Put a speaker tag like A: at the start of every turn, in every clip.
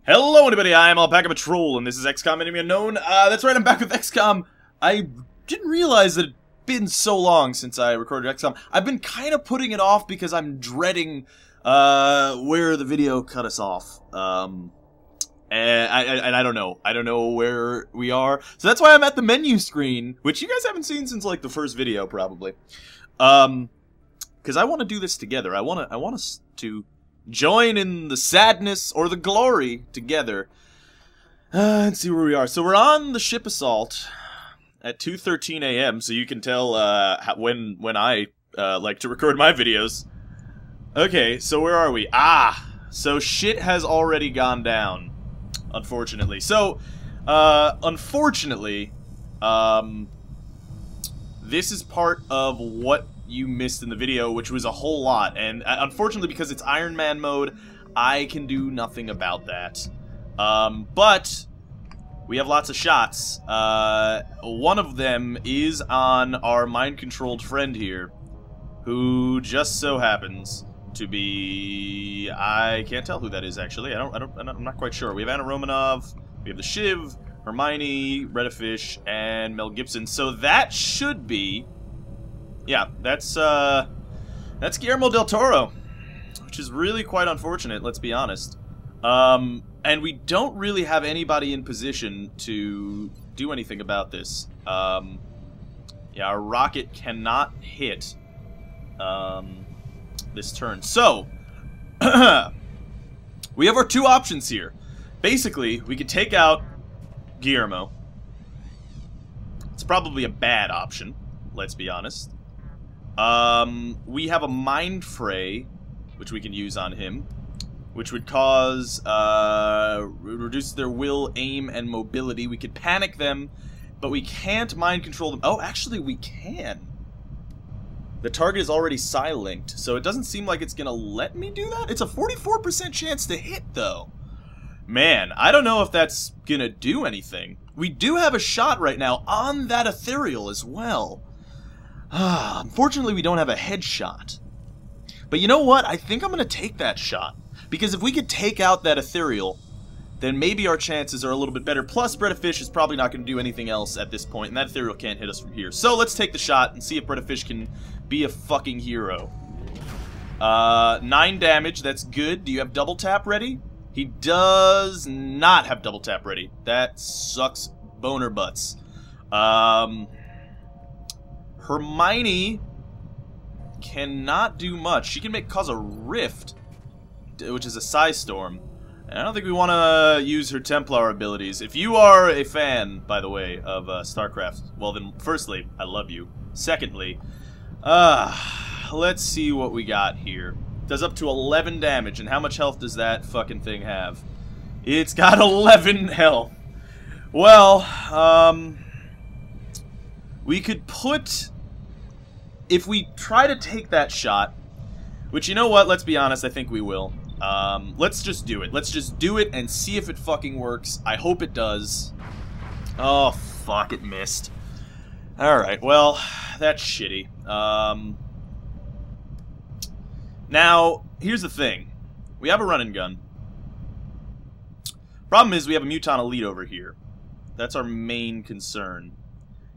A: Hello everybody, I am Alpacapatrol, and this is XCOM Enemy Unknown. That's right, I'm back with XCOM. I didn't realize that it'd been so long since I recorded XCOM. I've been kind of putting it off because I'm dreading, where the video cut us off. And I don't know. I don't know where we are. So that's why I'm at the menu screen, which you guys haven't seen since, like, the first video, probably. Because I want to do this together. I want us to join in the sadness or the glory together. Let's see where we are. So we're on the ship assault at 2:13 a.m. So you can tell when I like to record my videos. Okay, so where are we? So shit has already gone down, unfortunately. So unfortunately, this is part of what you missed in the video, which was a whole lot, and unfortunately, because it's Iron Man mode, I can do nothing about that. But we have lots of shots. One of them is on our mind-controlled friend here, who just so happens to be... I can't tell who that is, actually. I'm not quite sure. We have Anna Romanov, we have the Shiv, Hermione, Reddifish, and Mel Gibson. So that should be... yeah, that's Guillermo del Toro, which is really quite unfortunate, let's be honest. And we don't really have anybody in position to do anything about this. Yeah, our rocket cannot hit this turn. So, we have our two options here. Basically, we could take out Guillermo. It's probably a bad option, let's be honest. We have a Mind Fray, which we can use on him, which would cause, reduce their will, aim, and mobility. We could panic them, but we can't mind control them. Oh, actually, we can. The target is already psi-linked, so it doesn't seem like it's gonna let me do that. It's a 44% chance to hit, though. Man, I don't know if that's gonna do anything. We do have a shot right now on that ethereal as well. Unfortunately, we don't have a headshot. But you know what? I think I'm going to take that shot. Because if we could take out that ethereal, then maybe our chances are a little bit better. Plus, Reddifish is probably not going to do anything else at this point, and that ethereal can't hit us from here. So let's take the shot and see if Reddifish can be a fucking hero. 9 damage, that's good. Do you have double tap ready? He does not have double tap ready. That sucks boner butts. Hermione cannot do much. She can cause a rift, which is a psi storm. And I don't think we want to use her Templar abilities. If you are a fan, by the way, of StarCraft, well then, firstly, I love you. Secondly, let's see what we got here. Does up to 11 damage, and how much health does that fucking thing have? It's got 11 health. Well, we could put... if we try to take that shot, which, you know what, let's be honest, I think we will. Let's just do it. Let's just do it and see if it fucking works. I hope it does. Oh, fuck, it missed. Alright, well, that's shitty. Now, here's the thing. We have a run and gun. Problem is, we have a Muton Elite over here. That's our main concern.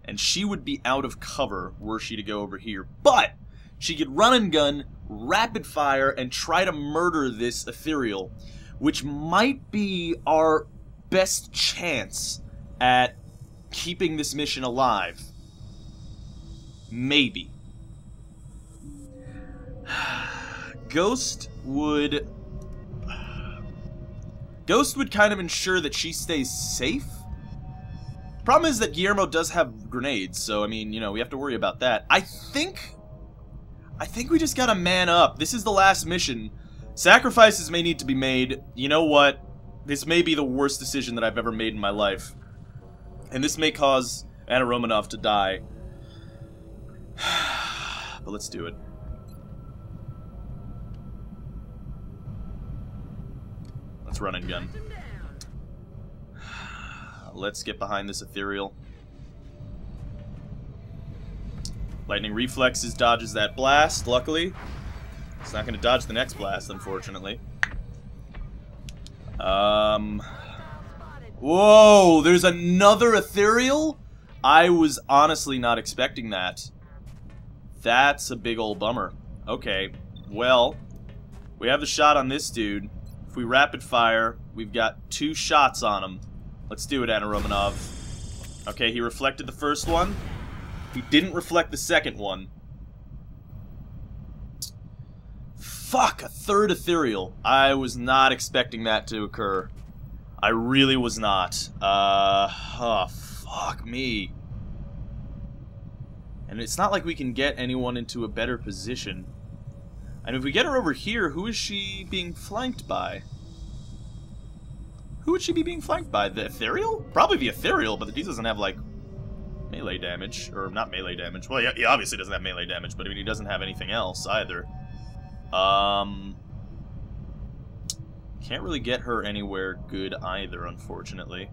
A: And she would be out of cover were she to go over here. But she could run and gun, rapid fire, and try to murder this ethereal, which might be our best chance at keeping this mission alive. Maybe. Ghost would kind of ensure that she stays safe. Problem is that Guillermo does have grenades, so, I mean, you know, we have to worry about that. I think we just gotta man up. This is the last mission. Sacrifices may need to be made. You know what? This may be the worst decision that I've ever made in my life. And this may cause Anna Romanov to die. But let's do it. Let's run and gun. Let's get behind this ethereal. Lightning Reflexes dodges that blast, luckily. It's not going to dodge the next blast, unfortunately. Whoa, there's another ethereal? I was honestly not expecting that. That's a big old bummer. Okay, well, we have the shot on this dude. If we rapid fire, we've got 2 shots on him. Let's do it, Anna Romanov. Okay, he reflected the first one. He didn't reflect the second one. Fuck, a third ethereal. I was not expecting that to occur. I really was not. Oh, fuck me. And it's not like we can get anyone into a better position. And if we get her over here, who is she being flanked by? Who would she be being flanked by? The ethereal? Probably the ethereal, but he doesn't have, like, melee damage. Or, not melee damage. Well, yeah, he obviously doesn't have melee damage, but I mean, he doesn't have anything else, either. Can't really get her anywhere good either, unfortunately.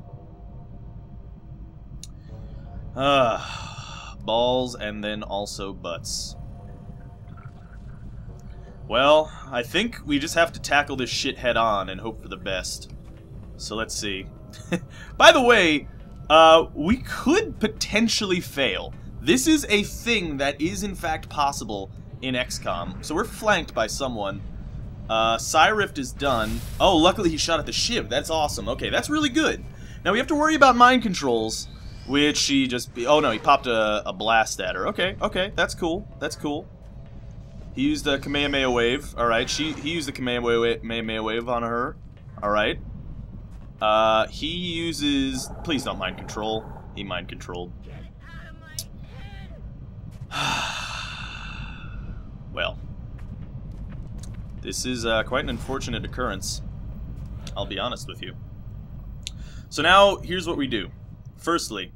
A: Balls and then also butts. Well, I think we just have to tackle this shit head on and hope for the best. So let's see. By the way, we could potentially fail. This is a thing that is in fact possible in XCOM. So we're flanked by someone. Psyrift is done. Oh, luckily he shot at the shiv. That's awesome. Okay, that's really good. Now we have to worry about mind controls, which he just... Oh no, he popped a blast at her. Okay, okay, that's cool. That's cool. He used the Kamehameha wave. Alright, he used the Kamehameha wave on her. Alright. He uses... Please don't mind control. He mind controlled. Well. This is quite an unfortunate occurrence. I'll be honest with you. So now, here's what we do. Firstly,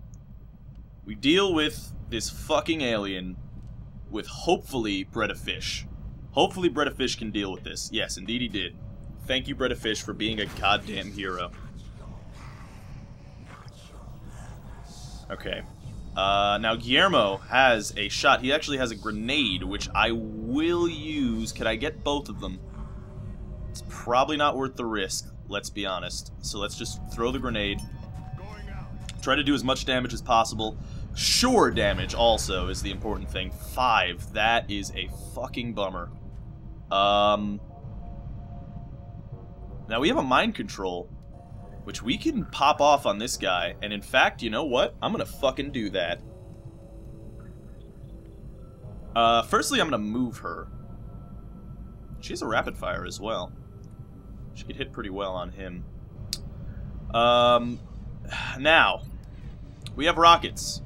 A: we deal with this fucking alien with hopefully Bread of Fish. Hopefully Bread of Fish can deal with this. Yes, indeed he did. Thank you, Bread of Fish, for being a goddamn hero. Okay. Now Guillermo has a shot. He actually has a grenade, which I will use. Could I get both of them? It's probably not worth the risk, let's be honest. So let's just throw the grenade. Try to do as much damage as possible. Sure damage also is the important thing. 5. That is a fucking bummer. Now we have a mind control, which we can pop off on this guy. And in fact, you know what? I'm gonna fucking do that. Firstly, I'm gonna move her. She has a rapid fire as well. She could hit pretty well on him. Now, we have rockets.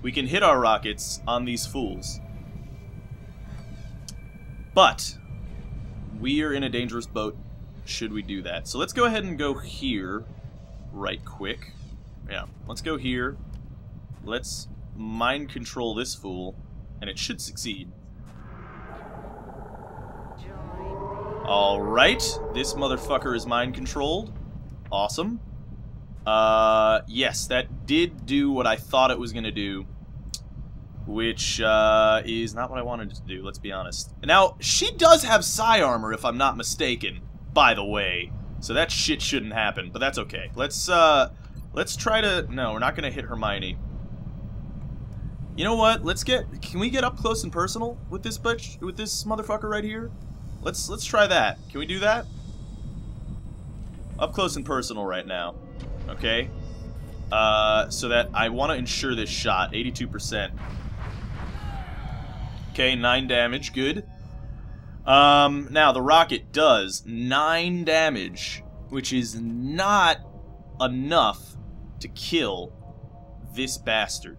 A: We can hit our rockets on these fools. But, we are in a dangerous boat should we do that. So let's go ahead and go here right quick. Yeah, let's go here. Let's mind control this fool, and it should succeed. Alright, this motherfucker is mind controlled. Awesome. Yes, that did do what I thought it was gonna do, which is not what I wanted it to do, let's be honest. Now, she does have psi armor, if I'm not mistaken, by the way, so that shit shouldn't happen, but that's okay. Let's try to... No, we're not gonna hit Hermione. You know what? Can we get up close and personal with this bitch, with this motherfucker right here? Let's try that. Can we do that? Up close and personal right now. Okay? So that I want to ensure this shot. 82%. Okay, 9 damage. Good. Now, the rocket does 9 damage, which is not enough to kill this bastard.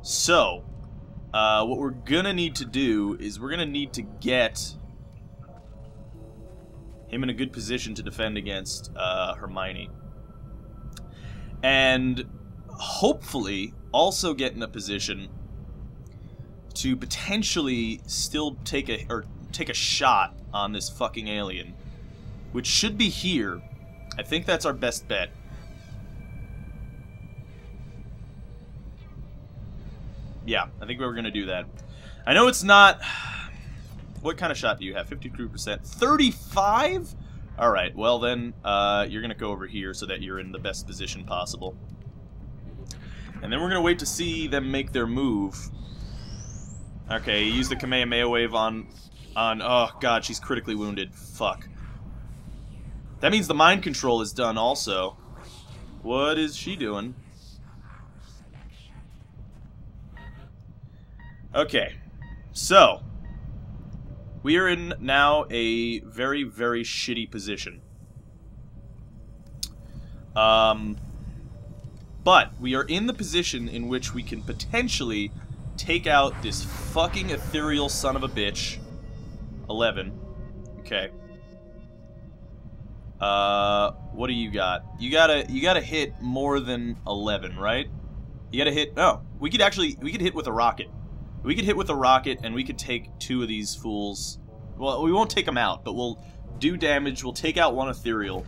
A: So, what we're gonna need to do is we're gonna need to get him in a good position to defend against Hermione. And hopefully also get in a position to potentially still take a shot on this fucking alien, which should be here. I think that's our best bet. Yeah, I think we're gonna do that. I know it's not... What kind of shot do you have? 53%. 35? Alright, well then, you're gonna go over here so that you're in the best position possible. And then we're gonna wait to see them make their move. Okay, use the Kamehameha wave on... Oh god, she's critically wounded. Fuck. That means the mind control is done also. What is she doing? Okay, so... we are in now a very, very shitty position. But we are in the position in which we can potentially take out this fucking ethereal son of a bitch. 11. Okay. What do you got? You gotta hit more than 11, right? You gotta hit... Oh, we could hit with a rocket. We could hit with a rocket, and we could take 2 of these fools. Well, we won't take them out, but we'll do damage. We'll take out 1 ethereal.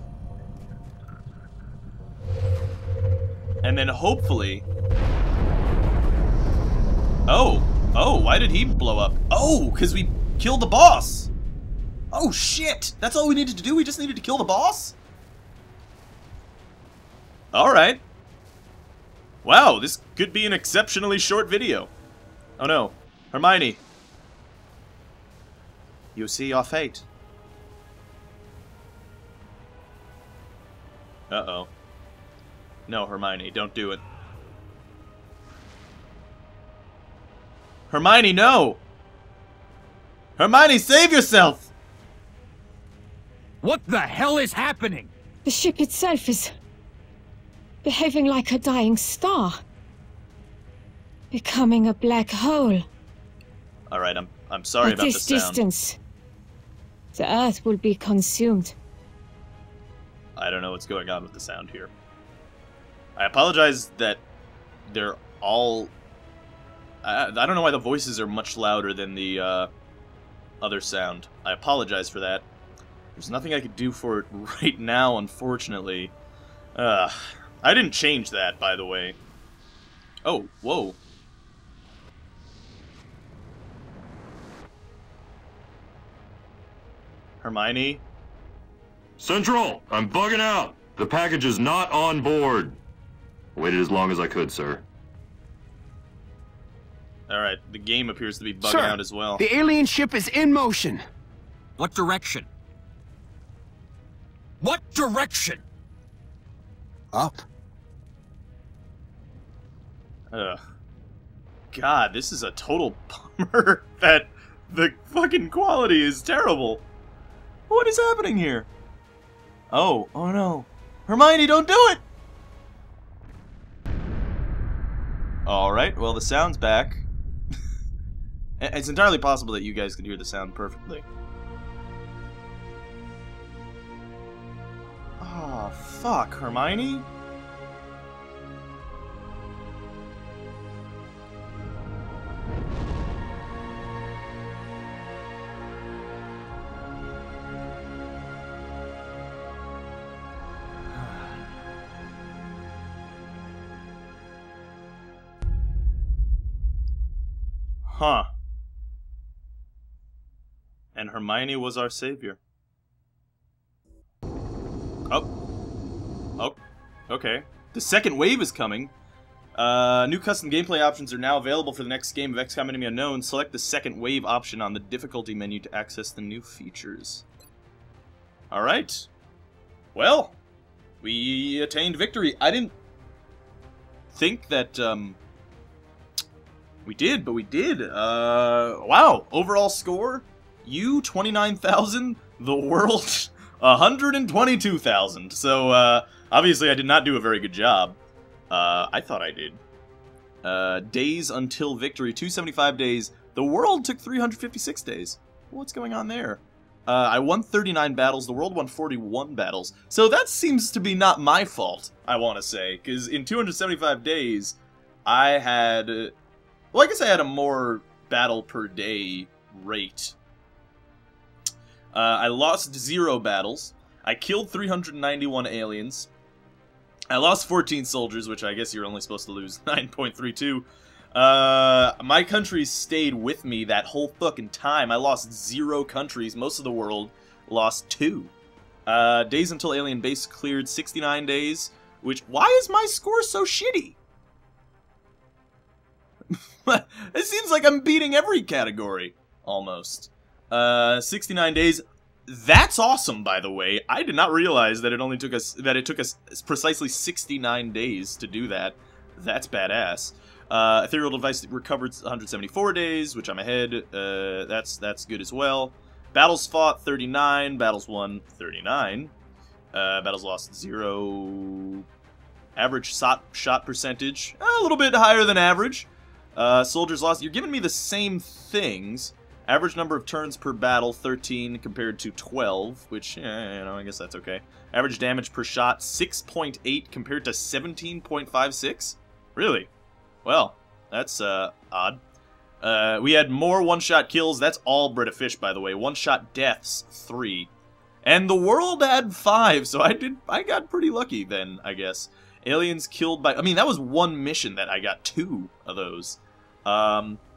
A: And then hopefully... Oh! Oh, why did he blow up? Oh, because we killed the boss! Oh, shit! That's all we needed to do? We just needed to kill the boss? Alright. Wow, this could be an exceptionally short video. Oh no. Hermione. You see your fate. Uh-oh. No, Hermione, don't do it. Hermione, no! Hermione, save yourself!
B: What the hell is happening?
C: The ship itself is behaving like a dying star. Becoming a black hole.
A: Alright, I'm sorry about the sound.
C: At this distance, the Earth will be consumed.
A: I don't know what's going on with the sound here. I apologize that they're all... I don't know why the voices are much louder than the other sound. I apologize for that. There's nothing I could do for it right now, unfortunately. I didn't change that, by the way. Oh, whoa. Hermione?
D: Central! I'm bugging out! The package is not on board! Waited as long as I could, sir.
A: Alright, the game appears to be bugging out as well.
E: The alien ship is in motion.
B: What direction? What direction?
E: Up.
A: God, this is a total bummer that the fucking quality is terrible. What is happening here? Oh no. Hermione, don't do it! Alright, well the sound's back. It's entirely possible that you guys can hear the sound perfectly. Oh, fuck, Hermione? Huh. And Hermione was our savior. Oh, okay. The second wave is coming. New custom gameplay options are now available for the next game of XCOM Enemy Unknown. Select the second wave option on the difficulty menu to access the new features. Alright. Well, we attained victory. I didn't think that, we did, but we did. Wow. Overall score, you 29,000, the world 122,000. So, obviously I did not do a very good job. I thought I did. Days until victory, 275 days. The world took 356 days. What's going on there? I won 39 battles, the world won 41 battles. So that seems to be not my fault, I want to say. Because in 275 days, I had... well, I guess I had a more battle per day rate. I lost 0 battles. I killed 391 aliens. I lost 14 soldiers, which I guess you're only supposed to lose 9.32. My countries stayed with me that whole fucking time. I lost 0 countries. Most of the world lost 2. Days until alien base cleared, 69 days. Which, why is my score so shitty? It seems like I'm beating every category, almost. 69 days. That's awesome, by the way. I did not realize that it took us precisely 69 days to do that. That's badass. Ethereal device recovered 174 days, which I'm ahead. That's good as well. Battles fought 39. Battles won 39. Battles lost 0. Average shot percentage a little bit higher than average. Soldiers lost. You're giving me the same things. Average number of turns per battle, 13 compared to 12, which, I guess that's okay. Average damage per shot, 6.8 compared to 17.56? Really? Well, that's, odd. We had more one-shot kills. That's all Brita Fish, by the way. One-shot deaths, 3. And the world had 5, so I got pretty lucky then, I guess. Aliens killed by... I mean, that was one mission that I got 2 of those.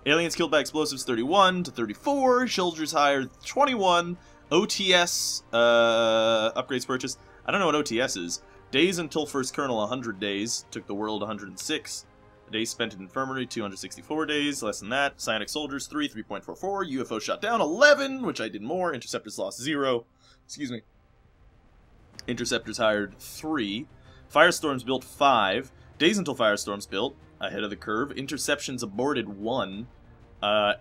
A: Aliens killed by explosives 31 to 34, soldiers hired 21, OTS, upgrades purchased. I don't know what OTS is. Days until first kernel 100 days, took the world 106. Days spent in infirmary 264 days, less than that. Psionic soldiers 3, 3.44, UFO shot down 11, which I did more. Interceptors lost 0. Excuse me. Interceptors hired 3. Firestorms built 5. Days until Firestorms built, ahead of the curve. Interceptions aborted 1.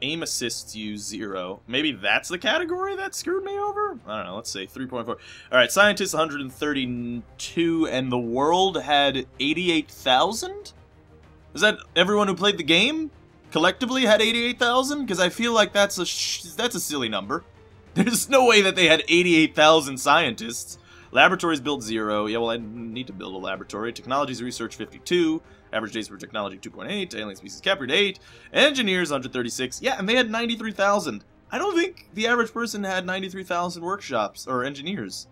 A: Aim assists used 0. Maybe that's the category that screwed me over? I don't know, let's say 3.4. Alright, scientists 132, and the world had 88,000? Is that everyone who played the game collectively had 88,000? Because I feel like that's a silly number. There's no way that they had 88,000 scientists. Laboratories built 0. Yeah, well, I need to build a laboratory. Technologies research 52. Average days for technology 2.8. Alien species captured 8. Engineers 136. Yeah, and they had 93,000. I don't think the average person had 93,000 workshops or engineers.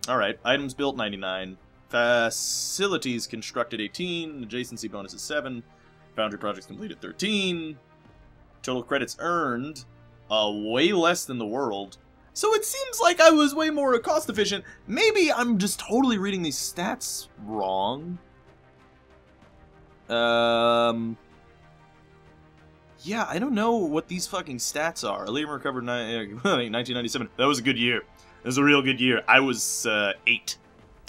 A: Alright. Items built 99. Facilities constructed 18. Adjacency bonuses 7. Foundry projects completed 13. Total credits earned way less than the world. So it seems like I was way more cost efficient. Maybe I'm just totally reading these stats wrong. Yeah, I don't know what these fucking stats are. Elysium recovered 1997. That was a good year. It was a real good year. I was 8.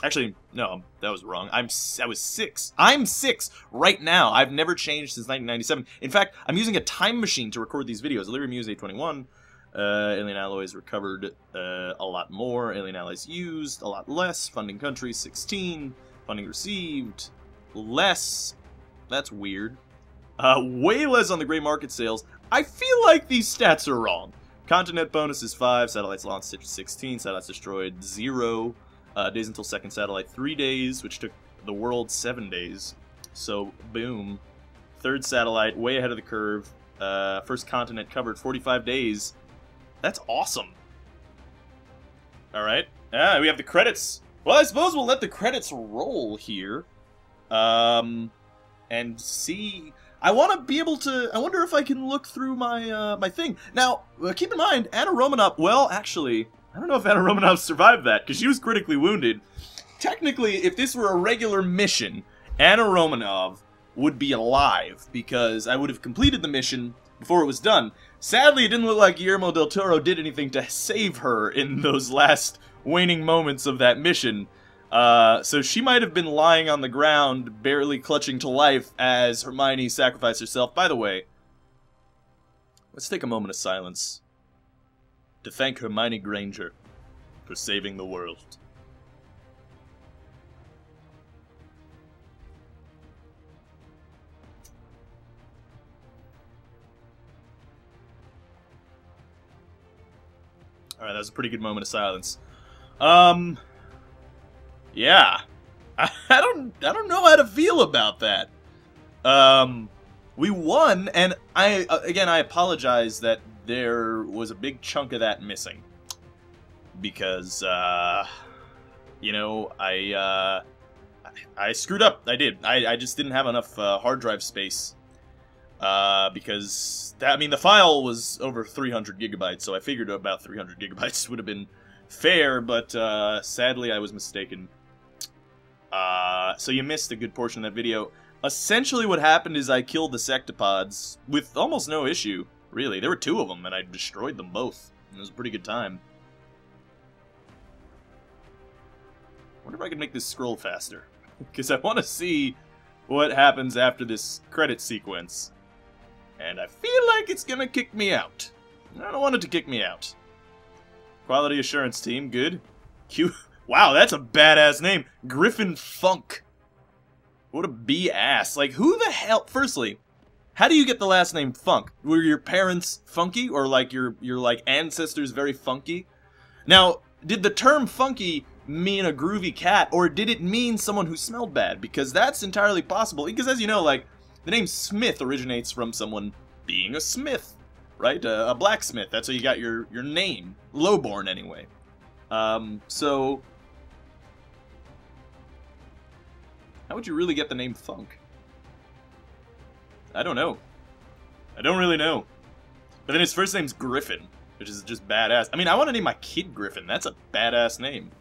A: Actually, no, that was wrong. I was 6. I'm 6 right now. I've never changed since 1997. In fact, I'm using a time machine to record these videos. Elysium used 821. Alien alloys recovered a lot more. Alien alloys used a lot less. Funding countries 16. Funding received less. That's weird. Way less on the gray market sales. I feel like these stats are wrong. Continent bonus is 5. Satellites launched 16. Satellites destroyed 0. Days until second satellite 3 days, which took the world 7 days. So, boom. Third satellite, way ahead of the curve. First continent covered 45 days. That's awesome. Alright. We have the credits. Well, I suppose we'll let the credits roll here. And see... I want to be able to... I wonder if I can look through my my thing. Now, keep in mind, Anna Romanov... Well, actually, I don't know if Anna Romanov survived that, because she was critically wounded. Technically, if this were a regular mission, Anna Romanov would be alive, because I would have completed the mission before it was done. Sadly, it didn't look like Guillermo del Toro did anything to save her in those last waning moments of that mission. So she might have been lying on the ground, barely clutching to life as Hermione sacrificed herself. By the way, let's take a moment of silence to thank Hermione Granger for saving the world. Alright, that was a pretty good moment of silence. Yeah. I don't know how to feel about that. We won, and again, I apologize that there was a big chunk of that missing. Because, you know, I screwed up. I did. I just didn't have enough hard drive space. Because, I mean, the file was over 300 gigabytes, so I figured about 300 gigabytes would have been fair, but sadly I was mistaken. So you missed a good portion of that video. Essentially what happened is I killed the sectopods with almost no issue, really. There were 2 of them, and I destroyed them both. It was a pretty good time. I wonder if I can make this scroll faster. Because I want to see what happens after this credit sequence. And I feel like it's gonna kick me out. I don't want it to kick me out. Quality assurance team, good. Wow, that's a badass name. Griffin Funk. What a B-ass. Like, who the hell... Firstly, how do you get the last name Funk? Were your parents funky? Or, like, your like, ancestors very funky? Now, did the term funky mean a groovy cat? Or did it mean someone who smelled bad? Because that's entirely possible. Because, as you know, like, the name Smith originates from someone being a smith. Right? A blacksmith. That's how you got your name. Lowborn, anyway. So... How would you really get the name Funk? I don't know. I don't really know. But then his first name's Griffin, which is just badass. I mean, I want to name my kid Griffin. That's a badass name.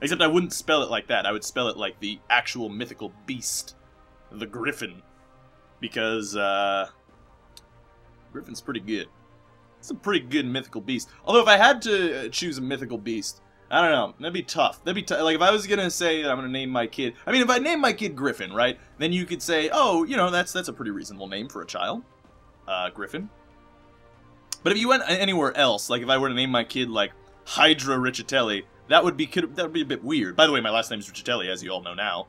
A: Except I wouldn't spell it like that. I would spell it like the actual mythical beast. The Griffin. Because, Griffin's pretty good. It's a pretty good mythical beast. Although if I had to choose a mythical beast, I don't know. That'd be tough. That'd be tough. Like, if I was gonna say that I'm gonna name my kid... I mean, if I name my kid Griffin, right? Then you could say, oh, you know, that's a pretty reasonable name for a child. Griffin. But if you went anywhere else, like if I were to name my kid, like, Hydra Richitelli, that would be a bit weird. By the way, my last name's Richitelli, as you all know now.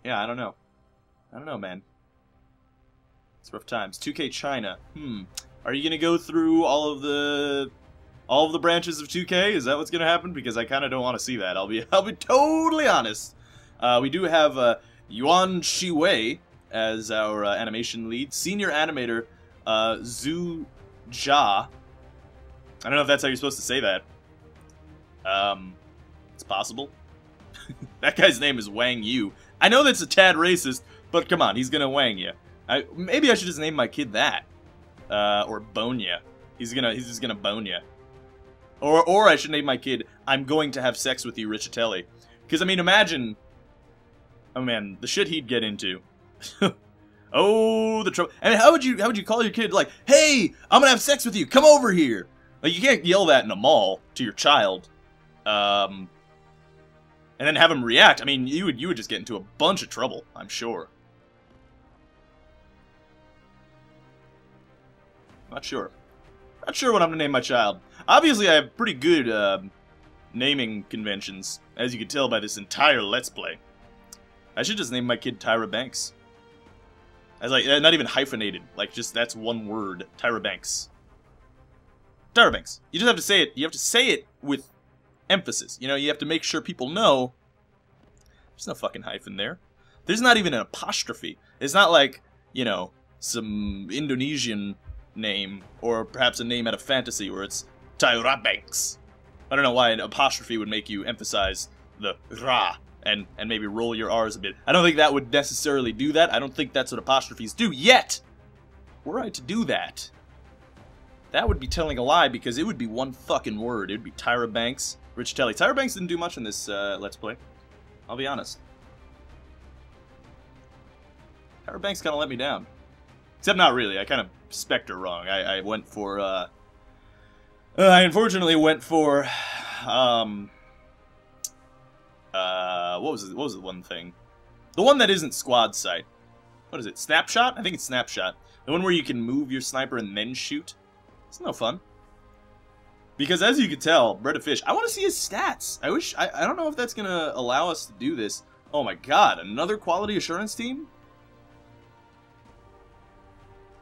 A: Yeah, I don't know. I don't know, man. It's rough times. 2K China. Are you gonna go through all of the branches of 2K? Is that what's gonna happen? Because I kind of don't want to see that. I'll be totally honest. We do have Yuan Shiwei as our animation lead, senior animator Zhu Jia. I don't know if that's how you're supposed to say that. It's possible. That guy's name is Wang Yu. I know that's a tad racist, but come on, he's gonna wang you. Maybe I should just name my kid that. Or bone ya. He's just gonna bone ya. Or I should name my kid, I'm going to have sex with you, Richitelli. Because, I mean, imagine... Oh, man, the shit he'd get into. Oh, the trouble... I mean, how would you call your kid, like, hey, I'm gonna have sex with you, come over here! Like, you can't yell that in a mall to your child. And then have him react. I mean, you would just get into a bunch of trouble, I'm sure. Not sure. Not sure what I'm gonna name my child. Obviously, I have pretty good naming conventions, as you can tell by this entire Let's Play. I should just name my kid Tyra Banks. As like, not even hyphenated. Like, just that's one word. Tyra Banks. Tyra Banks. You just have to say it. You have to say it with emphasis. You know, you have to make sure people know. There's no fucking hyphen there. There's not even an apostrophe. It's not like, you know, some Indonesian name, or perhaps a name out of fantasy where it's Tyra Banks. I don't know why an apostrophe would make you emphasize the ra and maybe roll your R's a bit. I don't think that would necessarily do that. I don't think that's what apostrophes do yet. Were I to do that, that would be telling a lie, because it would be one fucking word. It would be Tyra Banks, Richitelli. Tyra Banks didn't do much in this Let's Play. I'll be honest. Tyra Banks kind of let me down. Except not really. I kind of spec'd her wrong. I went for, I unfortunately went for, what was the one thing? The one that isn't squad sight. What is it? Snapshot? I think it's Snapshot. The one where you can move your sniper and then shoot. It's no fun. Because as you can tell, Bread of Fish, I want to see his stats. I don't know if that's going to allow us to do this. Oh my god, another quality assurance team?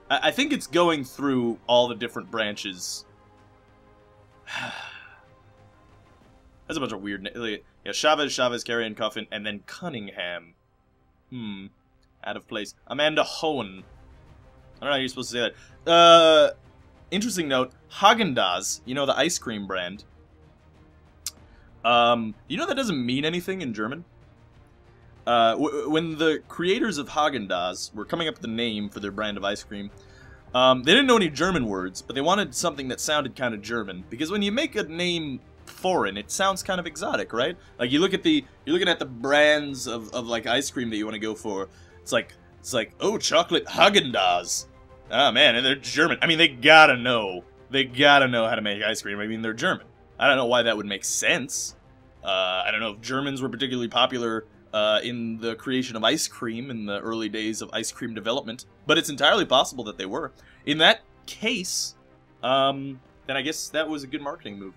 A: I think it's going through all the different branches. That's a bunch of weird names. Yeah, Chavez, Carrion, Coffin, and then Cunningham. Out of place. Amanda Hohen. I don't know how you're supposed to say that. Interesting note, Häagen-Dazs, you know, the ice cream brand. You know that doesn't mean anything in German? When the creators of Häagen-Dazs were coming up with the name for their brand of ice cream, They didn't know any German words, but they wanted something that sounded kind of German. Because when you make a name foreign, it sounds kind of exotic, right? Like you're looking at the brands of like ice cream that you want to go for. It's like, oh, chocolate Häagen-Dazs. Oh man, and they're German. I mean, they gotta know how to make ice cream. I mean, they're German. I don't know why that would make sense. I don't know if Germans were particularly popular in the creation of ice cream in the early days of ice cream development, but it's entirely possible that they were. In that case, then I guess that was a good marketing move.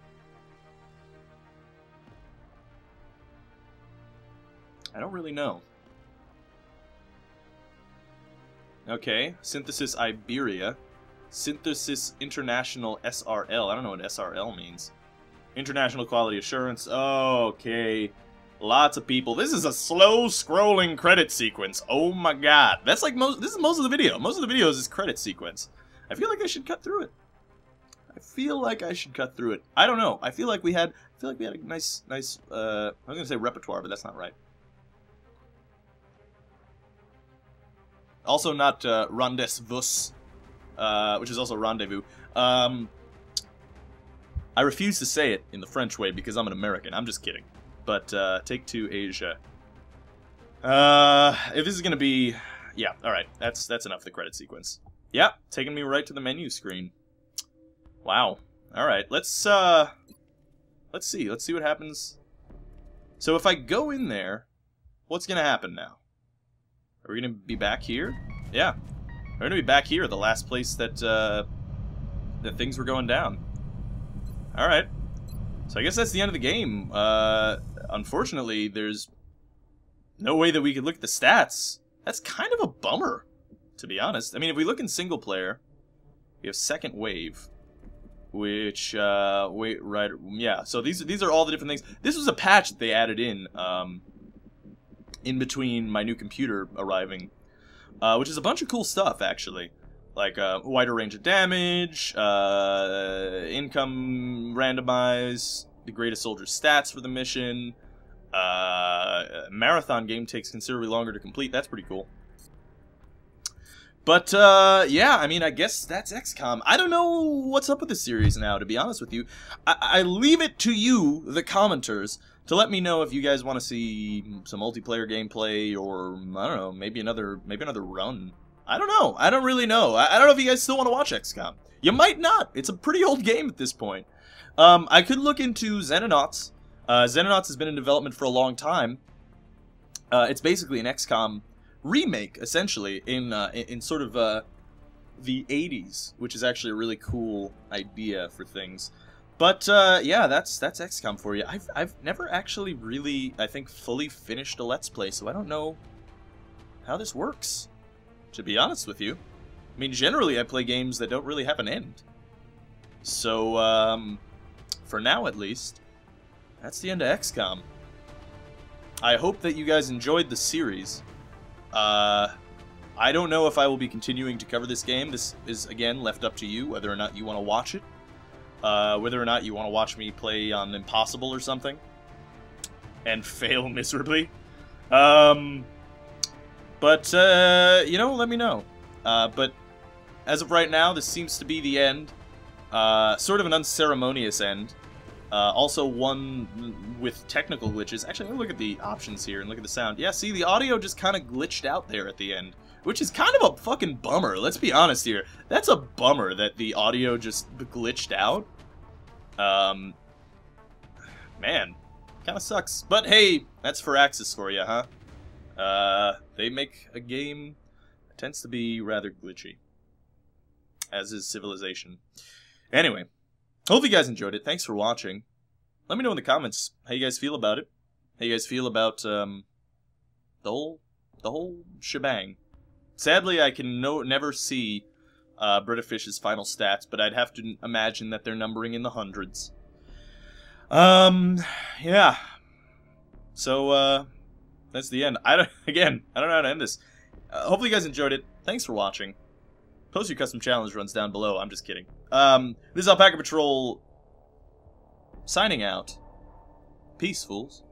A: I don't really know. Okay, Synthesis Iberia. Synthesis International SRL. I don't know what SRL means. International Quality Assurance. Okay. Lots of people. This is a slow-scrolling credit sequence. Oh my god. That's like this is most of the video. Most of the video is this credit sequence. I feel like I should cut through it. I don't know. I feel like we had a nice I was gonna say repertoire, but that's not right. Also not rendezvous, which is also rendezvous. I refuse to say it in the French way because I'm an American. I'm just kidding. But take 2 Asia. If this is gonna be, yeah, all right. That's enough of the credit sequence. Yeah, taking me right to the menu screen. Wow. All right. Let's see what happens. So if I go in there, what's gonna happen now? Are we gonna be back here? Yeah, we're gonna be back here, the last place that that things were going down. All right. So I guess that's the end of the game. Unfortunately, there's no way that we could look at the stats. That's kind of a bummer, to be honest. I mean, if we look in single player, we have Second Wave, which yeah. So these are all the different things. This was a patch that they added in between my new computer arriving, which is a bunch of cool stuff, actually. Like wider range of damage, income randomize, the greatest soldier stats for the mission. Marathon game takes considerably longer to complete. That's pretty cool. But yeah, I mean, I guess that's XCOM. I don't know what's up with this series now, to be honest with you. I leave it to you, the commenters, to let me know if you guys want to see some multiplayer gameplay, or I don't know, maybe another run. I don't know. I don't really know. I don't know if you guys still want to watch XCOM. You might not. It's a pretty old game at this point. I could look into Xenonauts. Xenonauts has been in development for a long time. It's basically an XCOM remake, essentially, in sort of the 80s, which is actually a really cool idea for things. But yeah, that's XCOM for you. I've never actually really, I think, fully finished a Let's Play, so I don't know how this works, to be honest with you. I mean, generally I play games that don't really have an end. So, for now at least, that's the end of XCOM. I hope that you guys enjoyed the series. I don't know if I will be continuing to cover this game. This is, again, left up to you, whether or not you want to watch it. Whether or not you want to watch me play on Impossible or something. And fail miserably. But, you know, let me know. But as of right now, this seems to be the end. Sort of an unceremonious end. Also one with technical glitches. Actually, let me look at the options here and look at the sound. Yeah, see, the audio just kind of glitched out there at the end. Which is kind of a fucking bummer, let's be honest here. That's a bummer that the audio just glitched out. Man, kind of sucks. But hey, that's Firaxis for you, huh? They make a game that tends to be rather glitchy. As is Civilization. Anyway, hope you guys enjoyed it. Thanks for watching. Let me know in the comments how you guys feel about it. How you guys feel about the whole shebang. Sadly, I can never see Britafish's final stats, but I'd have to imagine that they're numbering in the hundreds. Yeah. So, that's the end. I don't know how to end this. Hopefully you guys enjoyed it. Thanks for watching. Post your custom challenge runs down below. I'm just kidding. This is Alpaca Patrol signing out. Peace, fools.